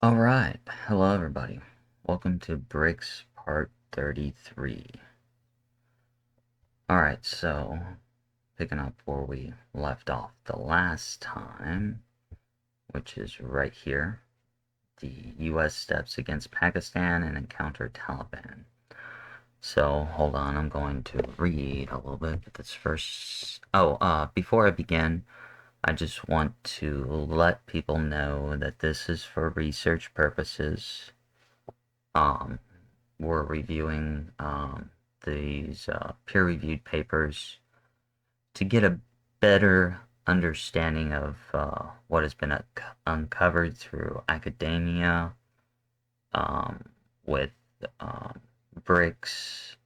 Alright, hello everybody. Welcome to Brics Part 33. Alright, so picking up where we left off the last time, which is right here. The US steps against Pakistan and encounter Taliban. So hold on, I'm going to read a little bit, but this first... before I begin, I just want to let people know that this is for research purposes. We're reviewing these peer-reviewed papers to get a better understanding of what has been uncovered through academia with Brics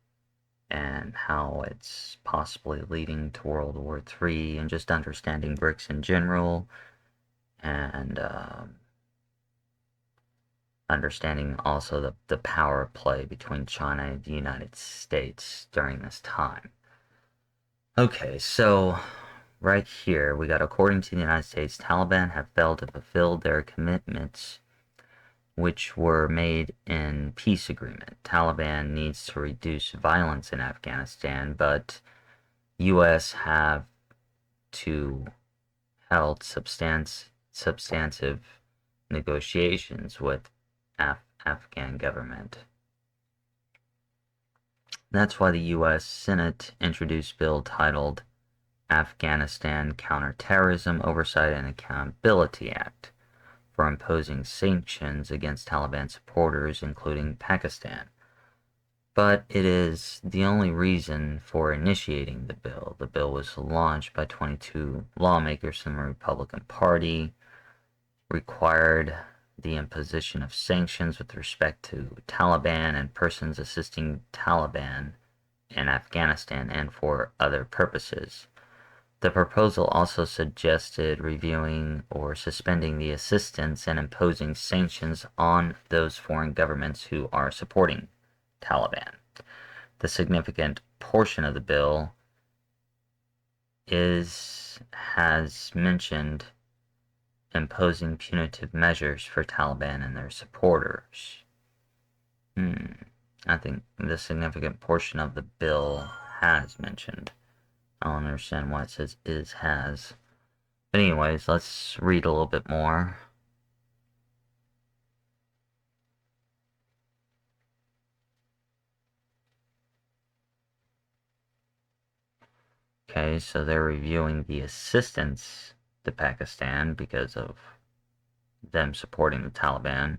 and how it's possibly leading to World War III, and just understanding Brics in general, and understanding also the power play between China and the United States during this time. Okay, so right here we got, according to the United States, Taliban have failed to fulfill their commitments which were made in peace agreement. Taliban needs to reduce violence in Afghanistan, but U.S. have to held substantive negotiations with Afghan government. That's why the U.S. Senate introduced a bill titled Afghanistan Counterterrorism Oversight and Accountability Act for imposing sanctions against Taliban supporters, including Pakistan. But it is the only reason for initiating the bill. The bill was launched by 22 lawmakers from the Republican Party, required the imposition of sanctions with respect to Taliban and persons assisting Taliban in Afghanistan and for other purposes. The proposal also suggested reviewing or suspending the assistance and imposing sanctions on those foreign governments who are supporting Taliban. The significant portion of the bill has mentioned imposing punitive measures for Taliban and their supporters. I think the significant portion of the bill has mentioned. I don't understand why it says has. But anyways, let's read a little bit more. Okay, so they're reviewing the assistance to Pakistan because of them supporting the Taliban.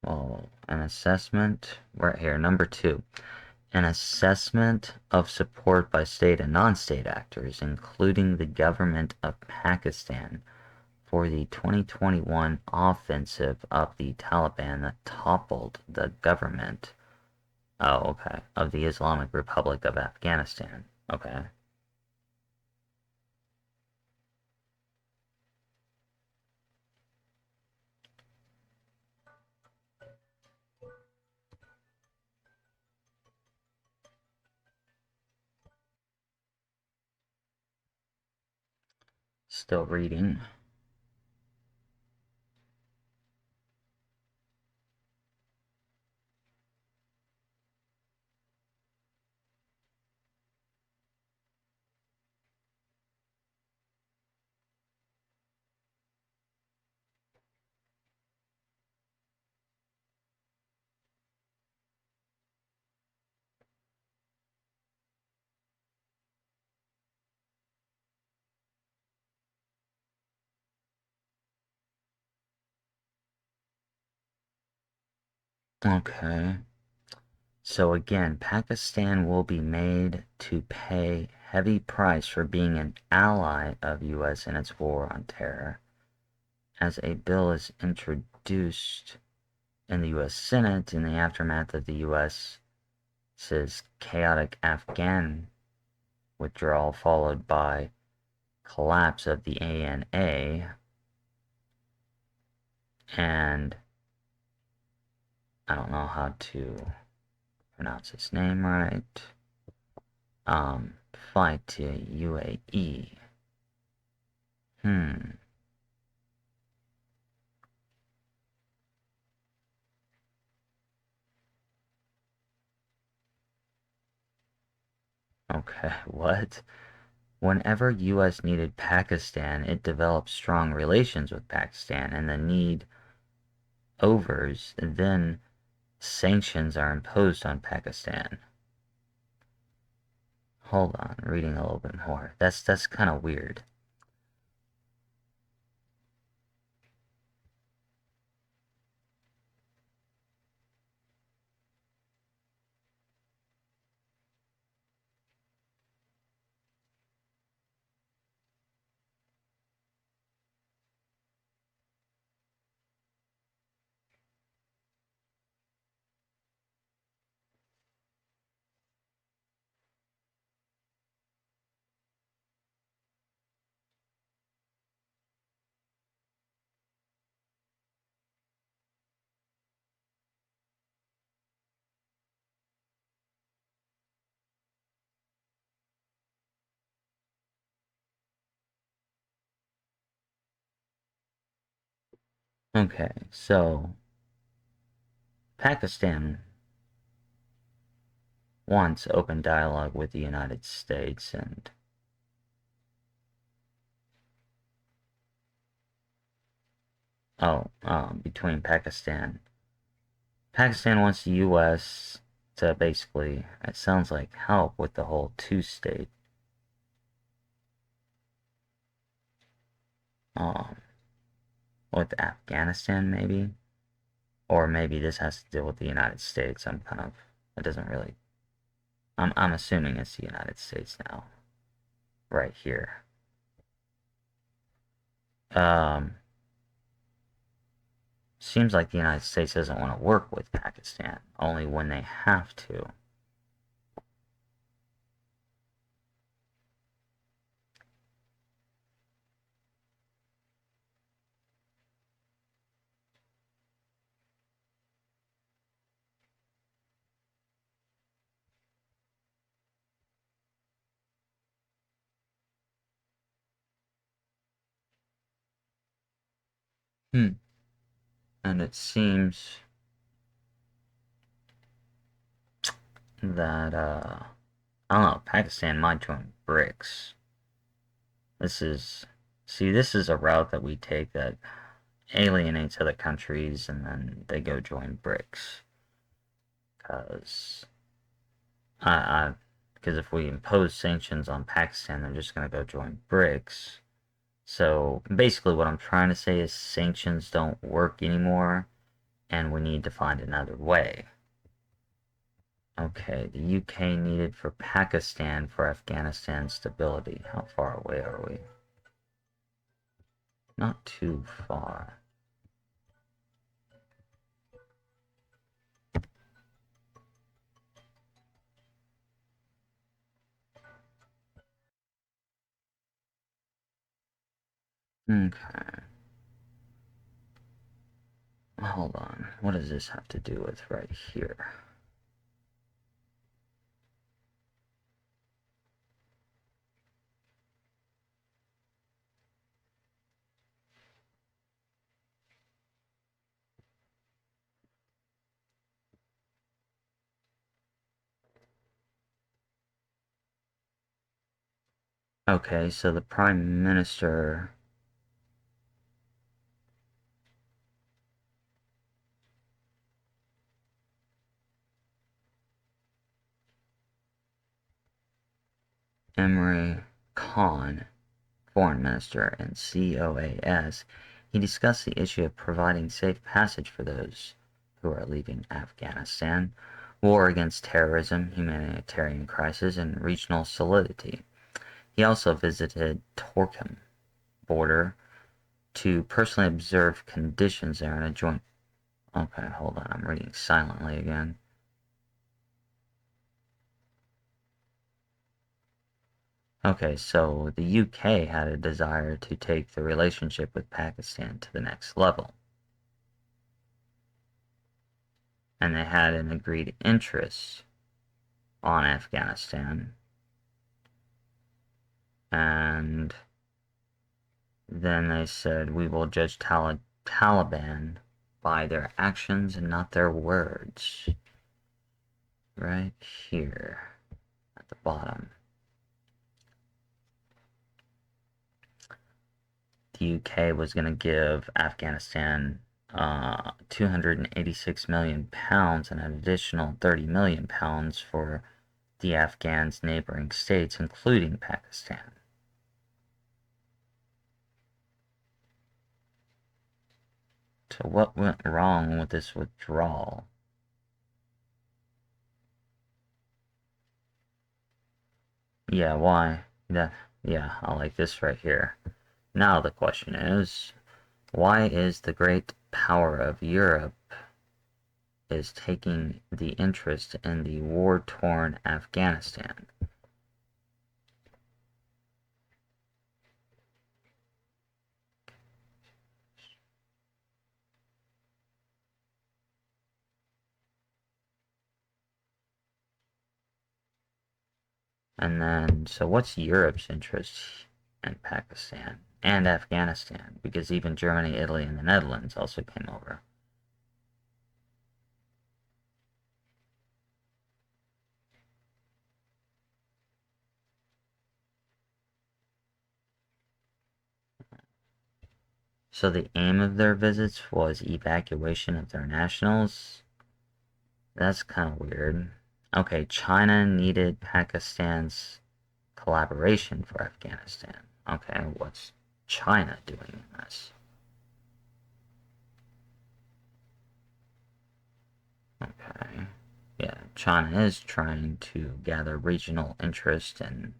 Well, an assessment, right here, number 2. An assessment of support by state and non-state actors, including the government of Pakistan, for the 2021 offensive of the Taliban that toppled the government, of the Islamic Republic of Afghanistan. Okay. Still reading. Okay. So again, Pakistan will be made to pay heavy price for being an ally of U.S. in its war on terror. As a bill is introduced in the U.S. Senate in the aftermath of the U.S.'s chaotic Afghan withdrawal, followed by collapse of the ANA, and I don't know how to pronounce his name right. Flight to UAE. Hmm. Okay, what? Whenever US needed Pakistan, it developed strong relations with Pakistan, and the need overs, then sanctions are imposed on Pakistan. Hold on, reading a little bit more. That's kind of weird. Okay, so Pakistan wants open dialogue with the United States and between Pakistan wants the U.S. to basically, it sounds like, help with the whole two-state, um, with Afghanistan maybe, or maybe this has to deal with the United States. It doesn't really. I'm assuming it's the United States now, right here. Um, Seems like the United States doesn't want to work with Pakistan, only when they have to. Hmm. And it seems that I don't know, Pakistan might join Brics. This is this is a route that we take that alienates other countries, and then they go join Brics. Because I because if we impose sanctions on Pakistan, they're just gonna go join Brics. So basically, what I'm trying to say is sanctions don't work anymore, and we need to find another way. Okay, the UK needed for Pakistan for Afghanistan stability. How far away are we? Not too far. Okay. Hold on. What does this have to do with right here? Okay, so the Prime Minister Imran Khan, Foreign Minister, and COAS, he discussed the issue of providing safe passage for those who are leaving Afghanistan, war against terrorism, humanitarian crisis, and regional solidity. He also visited Torkham border to personally observe conditions there in a joint Okay, hold on. I'm reading silently again. Okay, so the UK had a desire to take the relationship with Pakistan to the next level, and they had an agreed interest on Afghanistan, and then they said, we will judge Taliban by their actions and not their words. Right here at the bottom. The UK was going to give Afghanistan 286 million pounds and an additional 30 million pounds for the Afghans' neighboring states, including Pakistan. So what went wrong with this withdrawal? Yeah, why? Yeah, I like this right here. Now the question is, why is the great power of Europe is taking the interest in the war-torn Afghanistan? And then, so what's Europe's interest in Pakistan and Afghanistan? Because even Germany, Italy, and the Netherlands also came over. So the aim of their visits was evacuation of their nationals. That's kind of weird. Okay, China needed Pakistan's collaboration for Afghanistan. Okay, what's China doing in this? Okay. Yeah, China is trying to gather regional interest in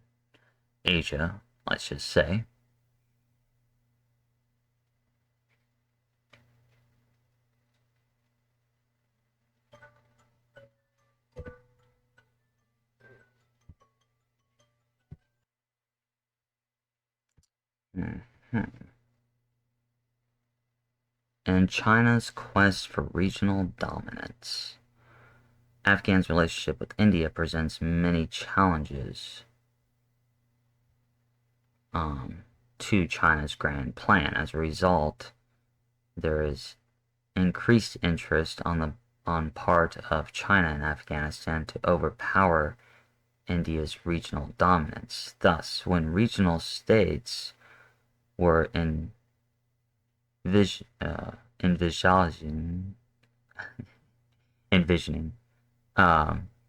Asia, let's just say. Mhm. And China's quest for regional dominance. Afghan's relationship with India presents many challenges um, to China's grand plan. As a result, there is increased interest on part of China and Afghanistan to overpower India's regional dominance. Thus, when regional states were envisioning envisioning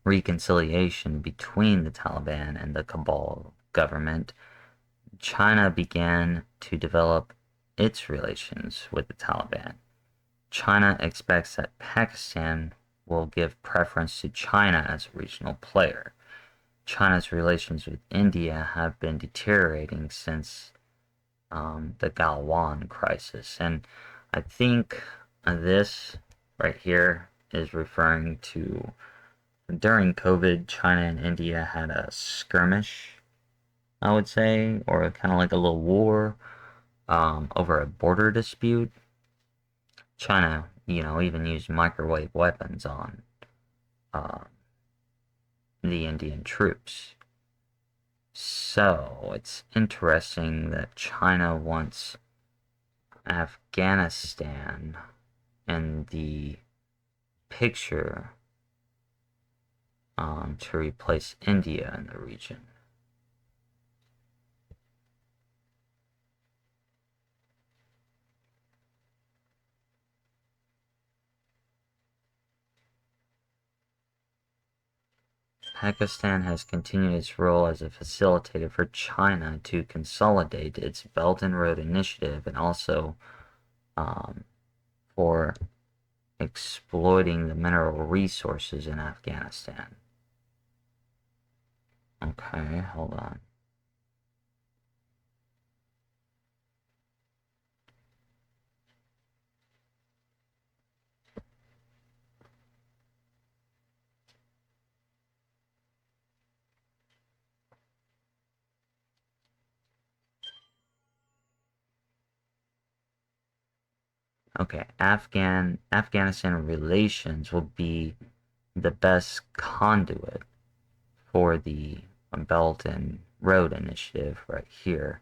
reconciliation between the Taliban and the Kabul government, China began to develop its relations with the Taliban. China expects that Pakistan will give preference to China as a regional player. China's relations with India have been deteriorating since the Galwan crisis. And I think this right here is referring to during COVID, China and India had a skirmish, I would say, or kind of like a little war over a border dispute. China, even used microwave weapons on uh, the Indian troops. So it's interesting that China wants Afghanistan in the picture to replace India in the region. Pakistan has continued its role as a facilitator for China to consolidate its Belt and Road Initiative and also um, for exploiting the mineral resources in Afghanistan. Okay, hold on. Okay, Afghanistan relations will be the best conduit for the Belt and Road Initiative right here,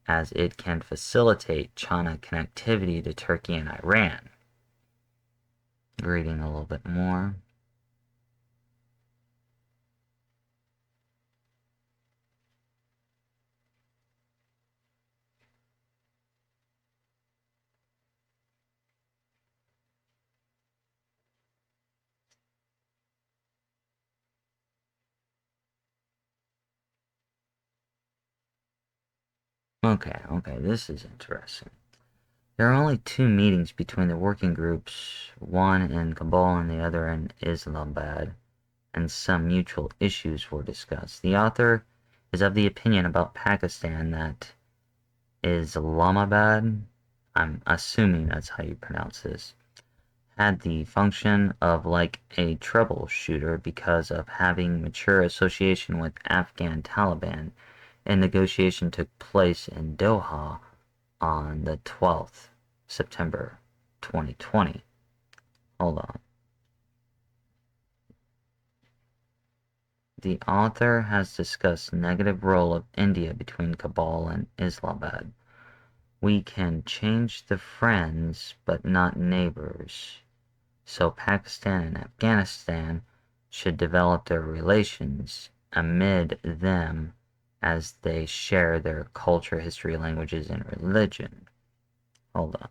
as it can facilitate China connectivity to Turkey and Iran. Reading a little bit more. Okay, this is interesting. There are only two meetings between the working groups, one in Kabul and the other in Islamabad, and some mutual issues were discussed. The author is of the opinion about Pakistan that Islamabad, I'm assuming that's how you pronounce this, had the function of like a troubleshooter because of having mature association with Afghan Taliban, and negotiation took place in Doha on the 12th September 2020. Hold on. The author has discussed negative role of India between Kabul and Islamabad. We can change the friends, but not neighbors. So Pakistan and Afghanistan should develop their relations amid them as they share their culture, history, languages, and religion. Hold on.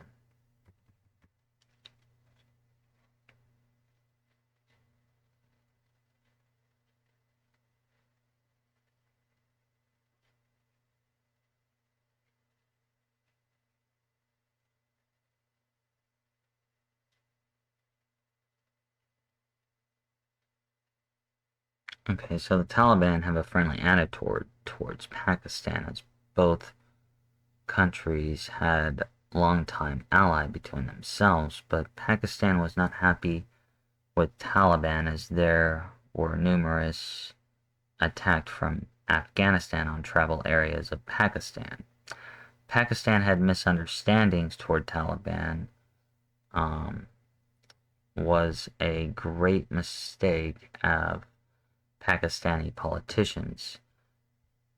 Okay, so the Taliban have a friendly attitude towards Pakistan, as both countries had long-time ally between themselves, but Pakistan was not happy with Taliban as there were numerous attacks from Afghanistan on tribal areas of Pakistan. Pakistan had misunderstandings toward Taliban, um, was a great mistake of Pakistani politicians.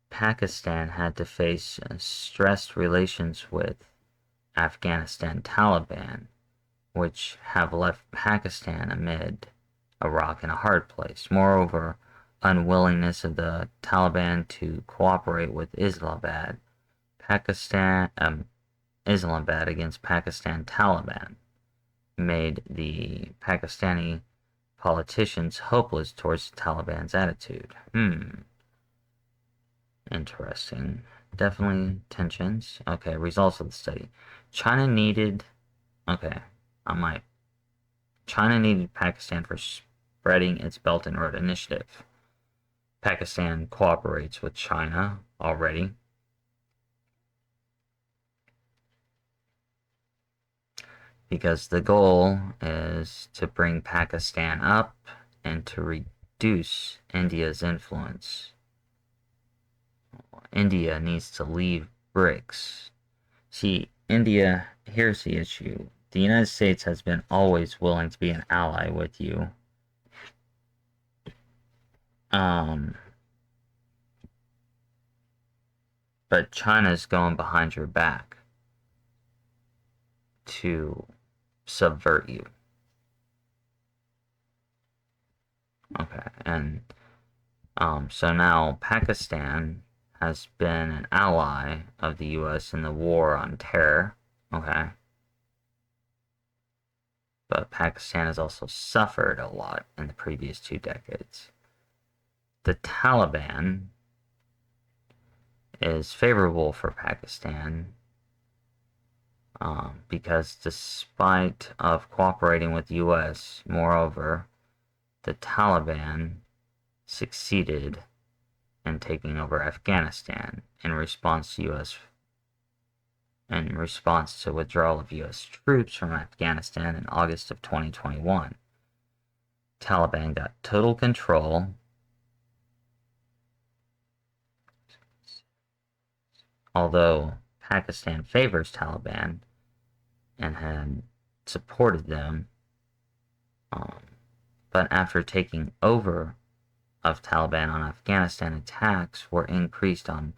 Pakistan had to face stressed relations with Afghanistan Taliban, which have left Pakistan amid a rock and a hard place. Moreover, unwillingness of the Taliban to cooperate with Islamabad against Pakistan Taliban made the Pakistani politicians hopeless towards the Taliban's attitude. Interesting. Definitely tensions. Okay, results of the study. China needed, okay, I might. China needed Pakistan for spreading its Belt and Road Initiative. Pakistan cooperates with China already. Because the goal is to bring Pakistan up and to reduce India's influence. India needs to leave Brics. See, India, here's the issue. The United States has been always willing to be an ally with you. But China's going behind your back to subvert you. Okay, and so now Pakistan has been an ally of the U.S. in the war on terror. Okay, but Pakistan has also suffered a lot in the previous 2 decades. The Taliban is favorable for Pakistan because despite of cooperating with the U.S., moreover, the Taliban succeeded in taking over Afghanistan in response to withdrawal of U.S. troops from Afghanistan in August of 2021. Taliban got total control. Although Pakistan favors Taliban and had supported them, um, but after taking over of Taliban on Afghanistan, attacks were increased on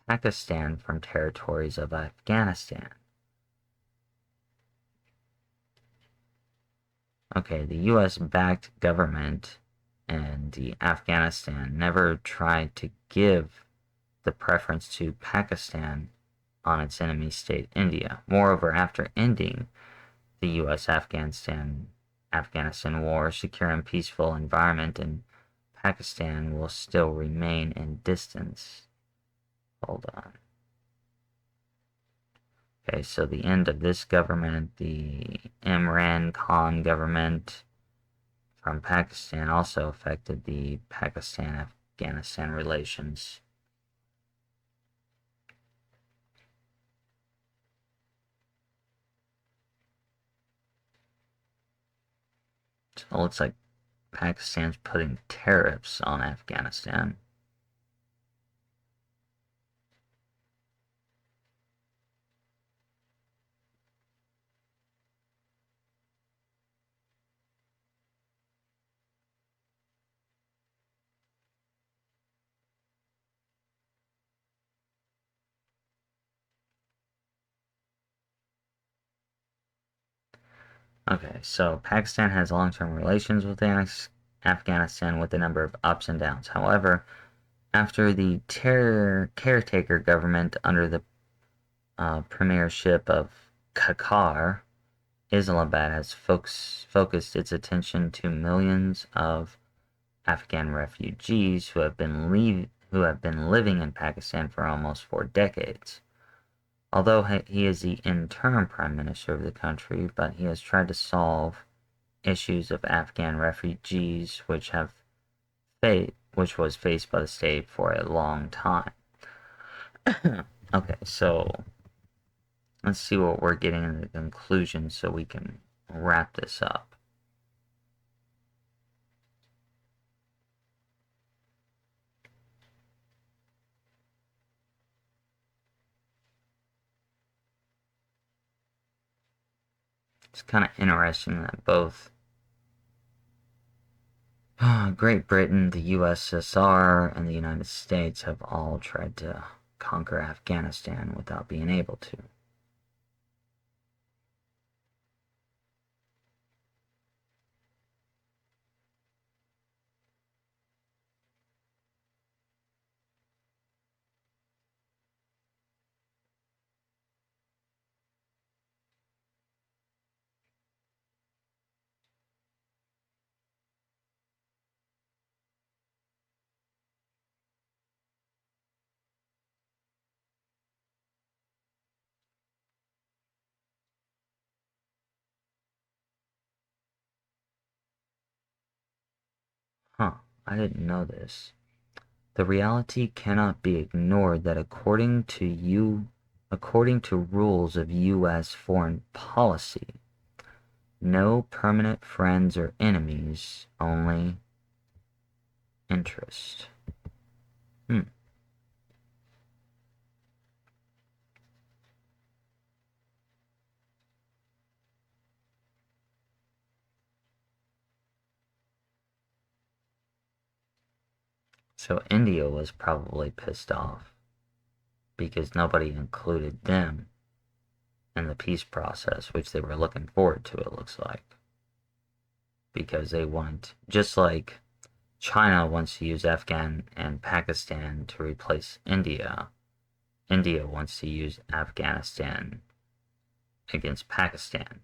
Pakistan from territories of Afghanistan. Okay, the US-backed government and the Afghanistan never tried to give the preference to Pakistan on its enemy state India. Moreover, after ending the US-Afghanistan war, secure and peaceful environment in Pakistan will still remain in distance. Hold on. Okay, so the end of this government, the Imran Khan government from Pakistan, also affected the Pakistan-Afghanistan relations. So it looks like Pakistan's putting tariffs on Afghanistan. Okay, so Pakistan has long-term relations with Afghanistan with a number of ups and downs. However, after the caretaker government under the premiership of Qatar, Islamabad has focused its attention to millions of Afghan refugees who have been living in Pakistan for almost 4 decades. Although he is the interim prime minister of the country, but he has tried to solve issues of Afghan refugees which was faced by the state for a long time. Okay, so let's see what we're getting in the conclusion so we can wrap this up. It's kind of interesting that both Great Britain, the USSR, and the United States have all tried to conquer Afghanistan without being able to. Huh, I didn't know this. The reality cannot be ignored that according to rules of US foreign policy, no permanent friends or enemies, only interest. Hmm. So India was probably pissed off because nobody included them in the peace process, which they were looking forward to, it looks like. Because they want, just like China wants to use Afghan and Pakistan to replace India, India wants to use Afghanistan against Pakistan.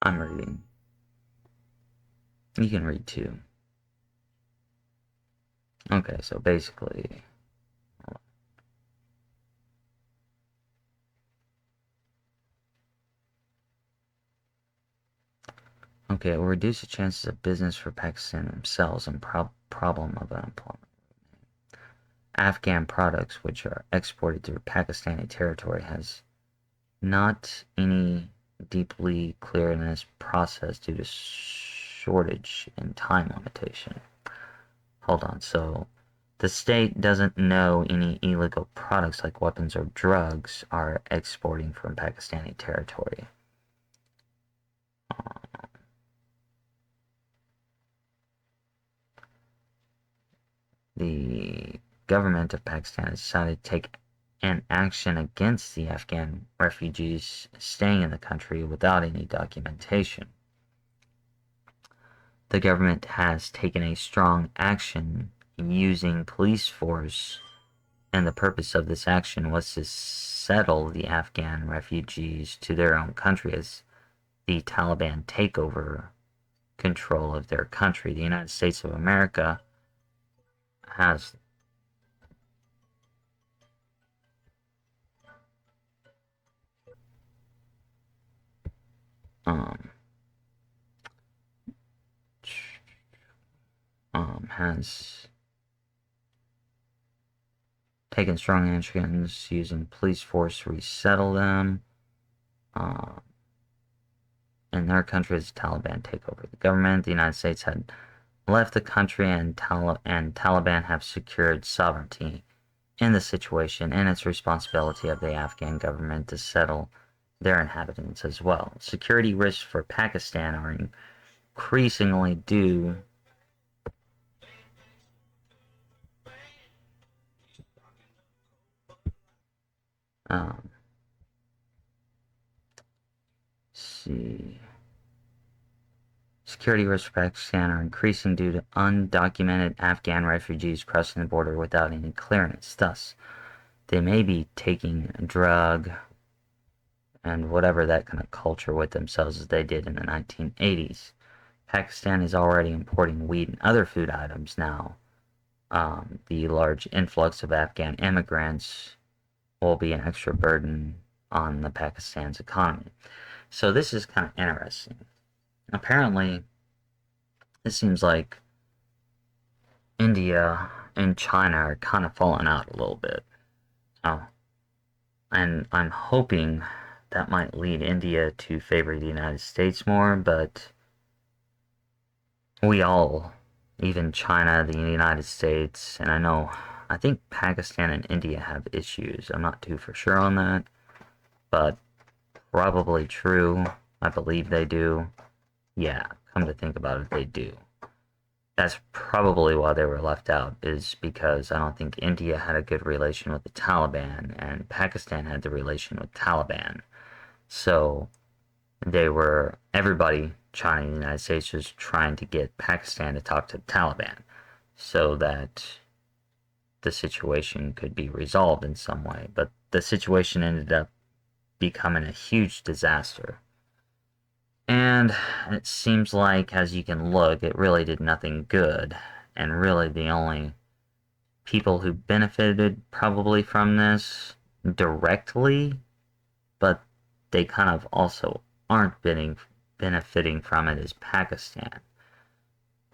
I'm reading. You can read too. Okay, so basically, okay, it will reduce the chances of business for Pakistan themselves and problem of unemployment. Afghan products which are exported through Pakistani territory has not any deeply clear in this process due to shortage and time limitation. Hold on, so the state doesn't know any illegal products like weapons or drugs are exporting from Pakistani territory. The government of Pakistan has decided to take an action against the Afghan refugees staying in the country without any documentation. The government has taken a strong action using police force, and the purpose of this action was to settle the Afghan refugees to their own country as the Taliban takeover control of their country. The United States of America has um, has taken strong actions using police force to resettle them uh, in their country as the Taliban take over the government. The United States had left the country, and Taliban have secured sovereignty in the situation, and it's responsibility of the Afghan government to settle their inhabitants as well. Security risks for Pakistan are increasingly due um, see. Security risks for Pakistan are increasing due to undocumented Afghan refugees crossing the border without any clearance. Thus, they may be taking a drug and whatever that kind of culture with themselves as they did in the 1980s. Pakistan is already importing wheat and other food items now. The large influx of Afghan immigrants will be an extra burden on the Pakistan's economy. So this is kind of interesting. Apparently, it seems like India and China are kind of falling out a little bit. Oh, and I'm hoping that might lead India to favor the United States more, but we all, even China, the United States, and I think Pakistan and India have issues. I'm not too for sure on that, but probably true. I believe they do. Yeah, come to think about it, they do. That's probably why they were left out, is because I don't think India had a good relation with the Taliban, and Pakistan had the relation with Taliban. So everybody, China and the United States, was trying to get Pakistan to talk to the Taliban so that the situation could be resolved in some way. But the situation ended up becoming a huge disaster. And it seems like, as you can look, it really did nothing good. And really, the only people who benefited probably from this directly, but they kind of also aren't benefiting from it, is Pakistan.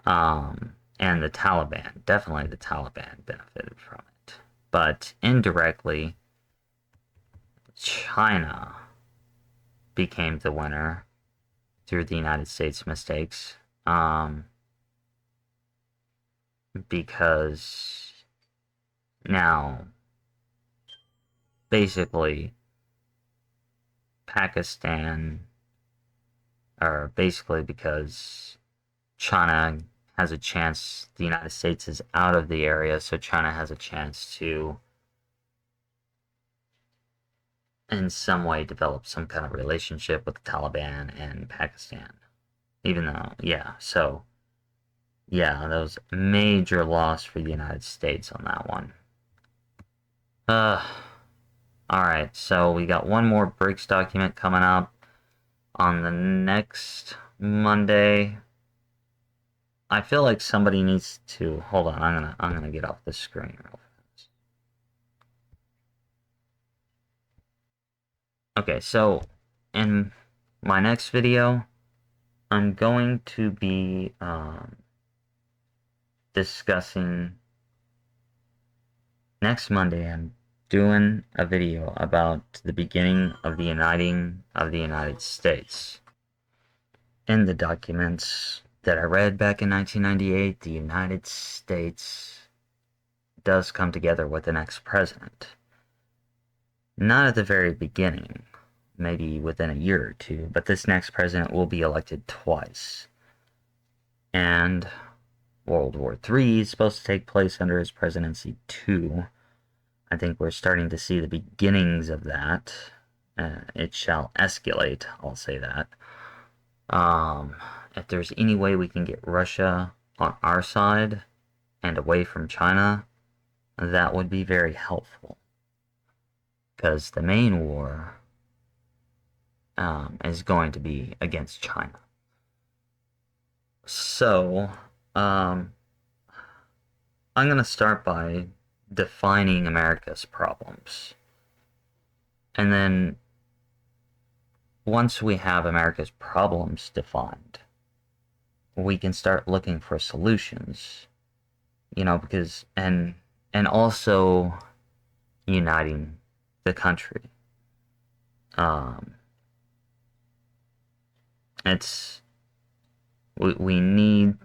And the Taliban. Definitely the Taliban benefited from it. But indirectly, China became the winner through the United States mistakes. Because now, basically, Pakistan, or basically because China has a chance, the United States is out of the area, so China has a chance to, in some way, develop some kind of relationship with the Taliban and Pakistan. Even though, yeah, so, yeah, that was a major loss for the United States on that one. Alright, so we got one more Brics document coming up. On the next Monday, I feel like somebody needs to hold on. I'm gonna get off the screen real fast. Okay, so in my next video, I'm going to be discussing next Monday. I'm doing a video about the beginning of the uniting of the United States. In the documents that I read back in 1998, the United States does come together with the next president. Not at the very beginning, maybe within a year or two, but this next president will be elected twice. And World War III is supposed to take place under his presidency too. I think we're starting to see the beginnings of that. It shall escalate, I'll say that. If there's any way we can get Russia on our side and away from China, that would be very helpful. Because the main war is going to be against China. So, I'm going to start by defining America's problems. And then, once we have America's problems defined, we can start looking for solutions. Because, and also uniting the country. We need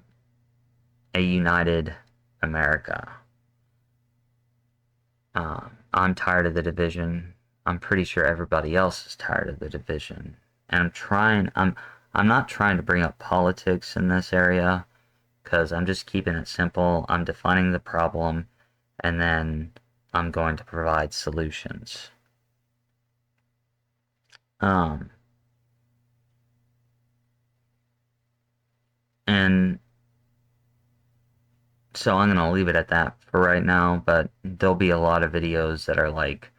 a united America. I'm tired of the division. I'm pretty sure everybody else is tired of the division. And I'm not trying to bring up politics in this area, because I'm just keeping it simple. I'm defining the problem, and then I'm going to provide solutions. And so I'm going to leave it at that for right now, but there'll be a lot of videos that are like,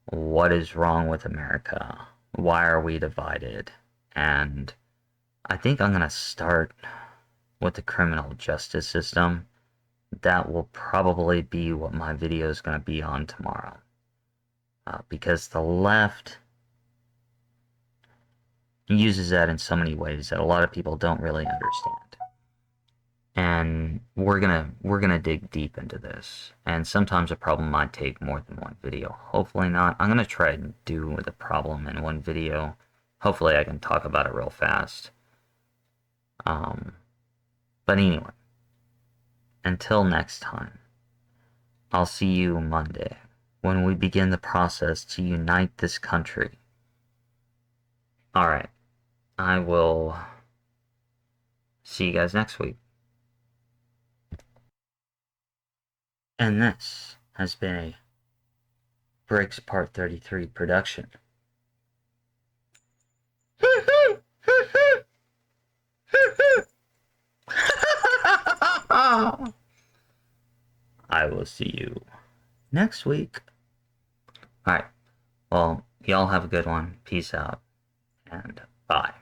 what is wrong with America? Why are we divided? And I think I'm going to start with the criminal justice system. That will probably be what my video is going to be on tomorrow. Because the left uses that in so many ways that a lot of people don't really understand. And we're gonna dig deep into this. And sometimes a problem might take more than one video. Hopefully not. I'm gonna try to do the problem in one video. Hopefully I can talk about it real fast. But anyway, until next time, I'll see you Monday when we begin the process to unite this country. Alright, I will see you guys next week. And this has been a Brics Part 33 production. I will see you next week. Alright, well, y'all have a good one. Peace out, and bye.